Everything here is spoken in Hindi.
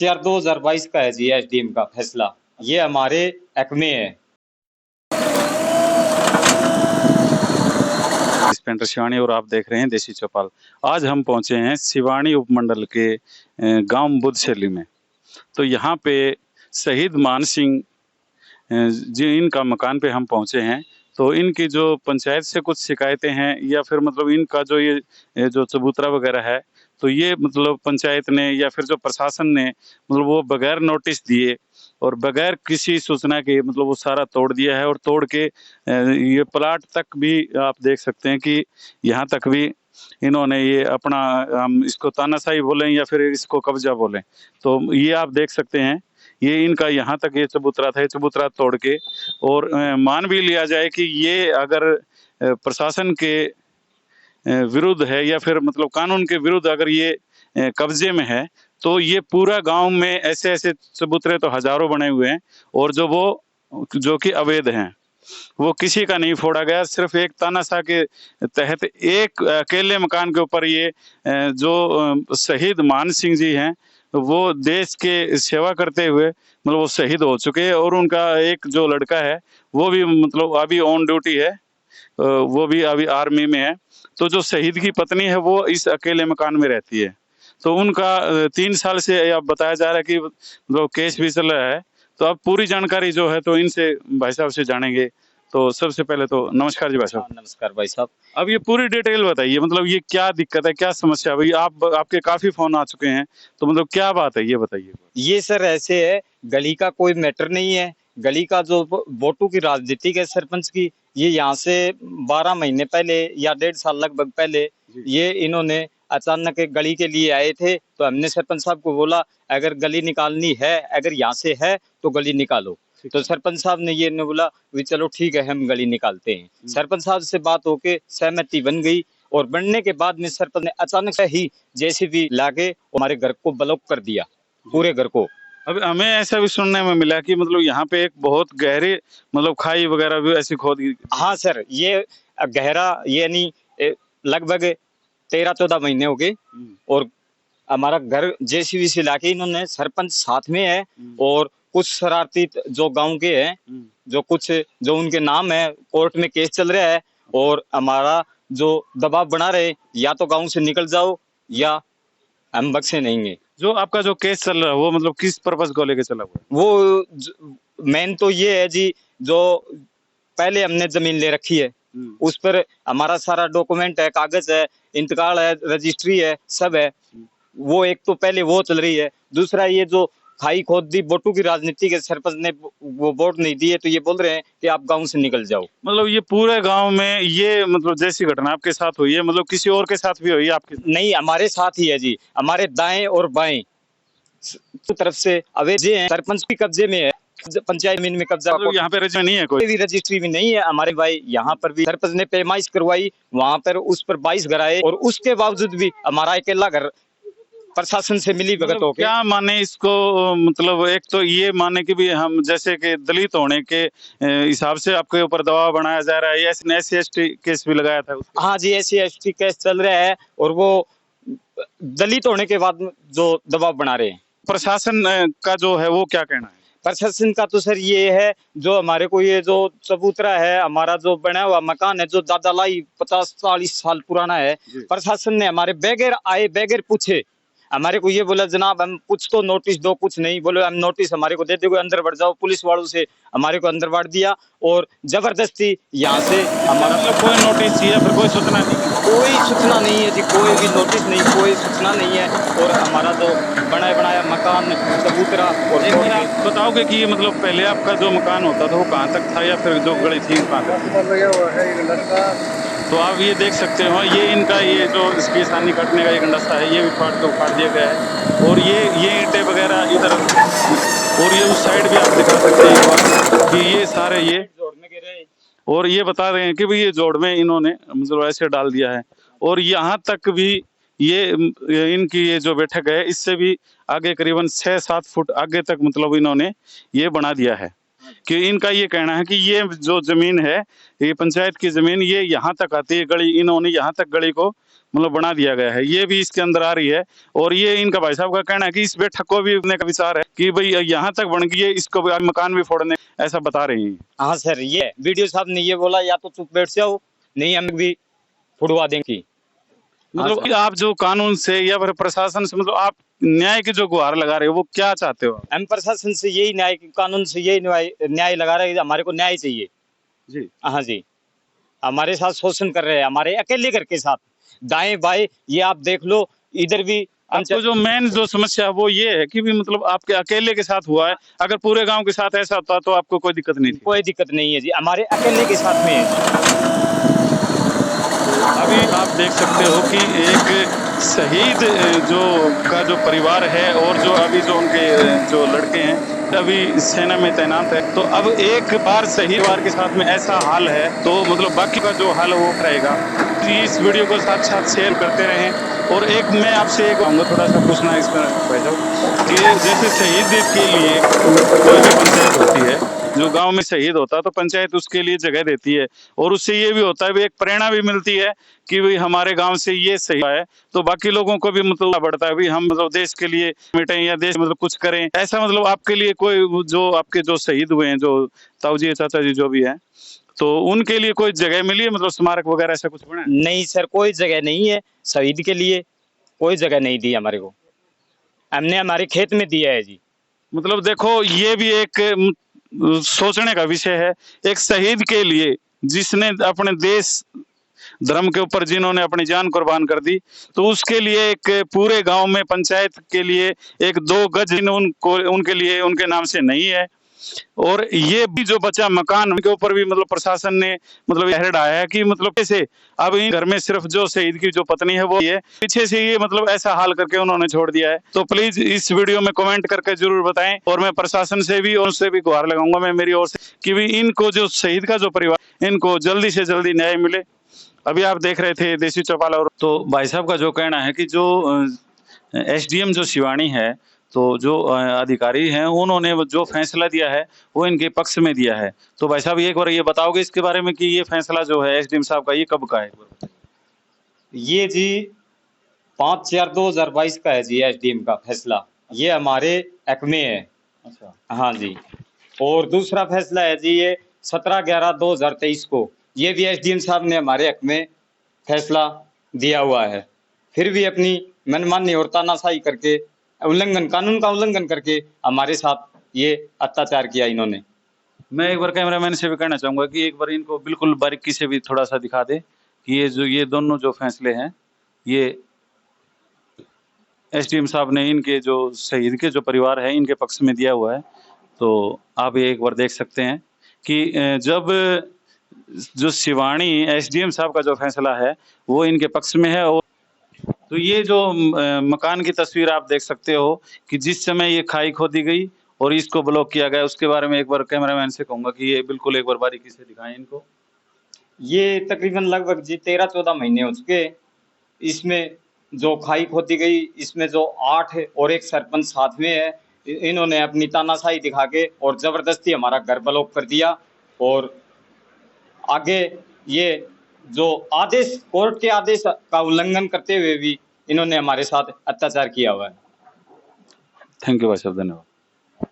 यार 2022 का है जी एसडीएम का फैसला। ये हमारे हक में है। इंस्पेक्टर शिवानी और आप देख रहे हैं देसी चौपाल। आज हम पहुंचे हैं सिवानी उपमंडल के गांव बुद्धशैली में। तो यहाँ पे शहीद मान सिंह जी इनका मकान पे हम पहुंचे हैं। तो इनकी जो पंचायत से कुछ शिकायतें हैं या फिर मतलब इनका जो ये जो चबूतरा वगैरह है, तो ये मतलब पंचायत ने या फिर जो प्रशासन ने मतलब वो बगैर नोटिस दिए और बगैर किसी सूचना के मतलब वो सारा तोड़ दिया है। और तोड़ के ये प्लाट तक भी आप देख सकते हैं कि यहाँ तक भी इन्होंने ये अपना, हम इसको तानाशाही बोलें या फिर इसको कब्जा बोलें, तो ये आप देख सकते हैं ये इनका यहाँ तक ये चबूतरा था। ये चबूतरा तोड़ के और मान भी लिया जाए कि ये अगर प्रशासन के विरुद्ध है या फिर मतलब कानून के विरुद्ध अगर ये कब्जे में है, तो ये पूरा गांव में ऐसे ऐसे चबूतरे तो हजारों बने हुए हैं और जो कि अवैध हैं वो किसी का नहीं फोड़ा गया। सिर्फ एक तानाशाह के तहत एक अकेले मकान के ऊपर ये जो शहीद मान सिंह जी हैं वो देश के सेवा करते हुए मतलब वो शहीद हो चुके हैं। और उनका एक जो लड़का है वो भी मतलब अभी ऑन ड्यूटी है, वो भी अभी आर्मी में है। तो जो शहीद की पत्नी है वो इस अकेले मकान में रहती है। तो उनका 3 साल से अब बताया जा रहा है कि जो केस भी चल रहा है। तो अब पूरी जानकारी जो है तो इनसे भाई साहब से जानेंगे। तो सबसे पहले तो नमस्कार जी भाई साहब। नमस्कार भाई साहब। अब ये पूरी डिटेल बताइए, मतलब ये क्या दिक्कत है, क्या समस्या है भाई? आपके काफी फोन आ चुके हैं, तो मतलब क्या बात है ये बताइए। ये सर ऐसे है, गली का कोई मैटर नहीं है। गली का जो वोटों की राजनीति है सरपंच की, ये यहाँ से 12 महीने पहले या 1.5 साल लगभग पहले ये इन्होंने अचानक एक गली के लिए आए थे। तो हमने सरपंच साहब को बोला अगर गली निकालनी है, अगर यहाँ से है तो गली निकालो। तो सरपंच साहब ने ये ने बोला भी चलो ठीक है हम गली निकालते हैं। सरपंच साहब से बात होके सहमति बन गई और बनने के बाद में सरपंच ने अचानक से ही जेसीबी लाके हमारे घर को ब्लॉक कर दिया, पूरे घर को। अब हमें ऐसा भी सुनने में मिला कि मतलब यहाँ पे एक बहुत गहरे मतलब खाई वगैरह भी ऐसी खोद। हाँ सर, ये गहरा यानी लगभग 13-14 महीने हो गए और हमारा घर जेसीबी से लाके इन्होंने, सरपंच साथ में है और कुछ शरारती जो गांव के हैं, जो कुछ जो उनके नाम है, कोर्ट में केस चल रहा है और हमारा जो दबाव बना रहे या तो गांव से निकल जाओ या हम बख्शे नहीं है। जो आपका जो केस चल रहा है वो मतलब किस पर्पज को लेके चला हुआ है? वो मेन तो ये है जी, जो पहले हमने जमीन ले रखी है उस पर हमारा सारा डॉक्यूमेंट है, कागज है, इंतकाल है, रजिस्ट्री है, सब है। वो एक तो पहले वो चल रही है। दूसरा ये जो खाई खोद दी वोटों की राजनीति के सरपंच ने वो वोट नहीं दिए, तो ये बोल रहे हैं कि आप गांव से निकल जाओ। मतलब ये पूरे गांव में ये मतलब जैसी घटना आपके साथ हुई है मतलब किसी और के साथ भी हुई है आपके? नहीं, हमारे साथ ही है जी। हमारे दाएं और बाएं तरफ से अवैध हैं, सरपंच भी कब्जे में है, पंचायत जमीन में कब्जा। मतलब यहाँ पे रजिस्ट्री नहीं है, कोई भी रजिस्ट्री भी नहीं है हमारे भाई। यहाँ पर भी सरपंच ने पैमाइश करवाई, वहां पर उस पर 22 घर आए और उसके बावजूद भी हमारा अकेला घर प्रशासन से मिली भगत मतलब होके। क्या माने इसको? मतलब एक तो ये माने कि भी हम जैसे कि दलित होने के हिसाब से आपके ऊपर दबाव बनाया जा रहा है, या एससी एसटी केस भी लगाया था उसके? हाँ जी, एससी एसटी केस चल रहा है और वो दलित होने के बाद जो दबाव बना रहे हैं। प्रशासन का जो है वो क्या कहना है? प्रशासन का तो सर ये है, जो हमारे को ये जो चबूतरा है, हमारा जो बना हुआ मकान है जो दादा लाई 50-40 साल पुराना है, प्रशासन ने हमारे बगैर आए बगैर पूछे हमारे को ये बोला जनाब हम कुछ तो नोटिस दो, कुछ नहीं बोले हम नोटिस हमारे को दे दो, अंदर बढ़ जाओ। पुलिस वालों से हमारे को अंदर बढ़ दिया और जबरदस्ती यहाँ से हमारा मतलब कोई नोटिस चाहिए फिर कोई सूचना नहीं? कोई सूचना नहीं है जी, कोई भी नोटिस नहीं, कोई सूचना नहीं है। और हमारा जो बनाया मकान चबूतरा और बताओगे कि मतलब पहले आपका जो मकान होता था वो कहाँ तक था या फिर जो गली थी कहाँ तक? तो आप ये देख सकते हो ये इनका ये जो इसकी सानी काटने का एक गंडस्ता है, ये भी फाड़ के उखाड़ दिया गया है। और ये ईंटें वगैरह इधर और ये उस साइड भी आप दिखा सकते हैं एक बार कि ये सारे ये जोड़ में गिरे। और ये बता रहे हैं कि भाई ये जोड़ में इन्होंने मतलब ऐसे डाल दिया है। और यहाँ तक भी ये इनकी ये जो बैठक है इससे भी आगे करीबन 6-7 फुट आगे तक मतलब इन्होंने ये बना दिया है। कि इनका ये कहना है कि ये जो जमीन है ये पंचायत की जमीन, ये यहाँ तक आती है गली, इन्होंने यहाँ तक गली को मतलब बना दिया गया है, ये भी इसके अंदर आ रही है। और ये इनका भाई साहब का कहना है कि इस बैठक को भी अपने का विचार है कि भाई यहाँ तक बन गई है, इसको भी मकान भी फोड़ने, ऐसा बता रहे हैं। हाँ सर, ये वीडियो साहब ने ये बोला, या तो चुप बैठ जाओ, नहीं हम भी फुड़वा देंगे। हाँ मतलब सर, आप जो कानून से या फिर प्रशासन से, मतलब आप न्याय की जो गुहार लगा रहे हो, वो क्या चाहते हो आप? हम प्रशासन से यही न्याय, कानून से यही न्याय लगा रहे हैं, हमारे को न्याय चाहिए। जी। हाँ जी, हमारे साथ शोषण कर रहे हैं, हमारे अकेले घर के साथ, दाएं बाएं, ये आप देख लो, इधर भी आपको जो मेन जो समस्या है वो ये है कि भी मतलब आपके अकेले के साथ हुआ है, अगर पूरे गांव के साथ ऐसा होता तो आपको कोई दिक्कत नहीं थी। कोई दिक्कत नहीं है जी, हमारे अकेले के साथ में है जी। अभी आप देख सकते हो कि एक शहीद जो परिवार है, और जो अभी जो उनके जो लड़के हैं अभी सेना में तैनात है, तो अब एक बार शहीद परिवार के साथ में ऐसा हाल है, तो मतलब बाकी का जो हाल है वो रहेगा। इस वीडियो को साथ साथ शेयर करते रहें। और एक मैं आपसे एक कहूँगा, थोड़ा सा पूछना है इसमें भाई साहब, कि जैसे शहीद के लिए कोई भी पंचायत होती है, जो गांव में शहीद होता है तो पंचायत उसके लिए जगह देती है, और उससे ये भी होता है भी एक प्रेरणा भी मिलती है कि भाई हमारे गांव से ये शहीद है, तो बाकी लोगों को भी मतलब बढ़ता है भी हम मतलब देश के लिए मिटें या देश मतलब कुछ करें। ऐसा मतलब आपके लिए कोई जो आपके जो शहीद हुए हैं, जो ताऊजी चाचा जी जो भी है, तो उनके लिए कोई जगह मिली है, मतलब स्मारक वगैरह ऐसा कुछ बना है? नहीं सर, कोई जगह नहीं है शहीद के लिए, कोई जगह नहीं दी हमारे को, हमने हमारे खेत में दिया है जी। मतलब देखो, ये भी एक सोचने का विषय है, एक शहीद के लिए जिसने अपने देश धर्म के ऊपर जिन्होंने अपनी जान कुर्बान कर दी, तो उसके लिए एक पूरे गांव में पंचायत के लिए एक 2 गज उनको उनके लिए उनके नाम से नहीं है। और ये भी जो बचा मकान, उनके ऊपर भी मतलब प्रशासन ने मतलब यह डाया है कि मतलब कैसे अब इन घर में सिर्फ जो शहीद की जो पत्नी है वो है, पीछे से ये मतलब ऐसा हाल करके उन्होंने छोड़ दिया है। तो प्लीज इस वीडियो में कमेंट करके जरूर बताएं, और मैं प्रशासन से भी और उससे भी गुहार लगाऊंगा मैं मेरी ओर से कि भी इनको जो शहीद का जो परिवार, इनको जल्दी से जल्दी न्याय मिले। अभी आप देख रहे थे देसी चौपाल। और तो भाई साहब का जो कहना है कि जो एसडीएम जो शिवानी है, तो जो अधिकारी हैं उन्होंने जो फैसला दिया है वो इनके पक्ष में दिया है। तो भाई साहब एक बार ये बताओगे इसके बारे में कि ये फैसला जो है एसडीएम साहब का, ये कब का है एक बार बताइए। ये जी 5/4/2022 का है जी, एसडीएम का फैसला, ये हमारे हक में है। अच्छा। हाँ जी, और दूसरा फैसला है जी ये 17/11/2023 को, ये भी एसडीएम साहब ने हमारे हक में फैसला दिया हुआ है, फिर भी अपनी मनमानी और तानाशाही करके, कानून का उल्लंघन करके हमारे साथ ये अत्याचार किया इन्होंने। मैं एक बार कैमरामैन से भी कहना चाहूंगा कि एक बार इनको बिल्कुल बारीकी से भी थोड़ा सा दिखा दे कि ये दोनों जो फैसले हैं, ये एसडीएम साहब ने इनके जो शहीद के जो परिवार है इनके पक्ष में दिया हुआ है। तो आप ये एक बार देख सकते हैं कि जब जो शिवानी एसडीएम साहब का जो फैसला है वो इनके पक्ष में है। और तो ये जो मकान की तस्वीर आप देख सकते हो कि जिस समय ये खाई खोदी गई और इसको ब्लॉक किया गया, उसके बारे में एक बार कैमरामैन से कहूंगा कि ये बिल्कुल एक बार बारीकी से दिखाएं इनको। ये तकरीबन लगभग जी 13-14 महीने हो चुके, इसमें जो खाई खोदी गई, इसमें जो 8 और एक सरपंच साथ में है, इन्होंने अपनी तानाशाही दिखा के और जबरदस्ती हमारा घर ब्लॉक कर दिया। और आगे ये जो आदेश, कोर्ट के आदेश का उल्लंघन करते हुए भी इन्होंने हमारे साथ अत्याचार किया हुआ है। थैंक यू भाई साहब, धन्यवाद।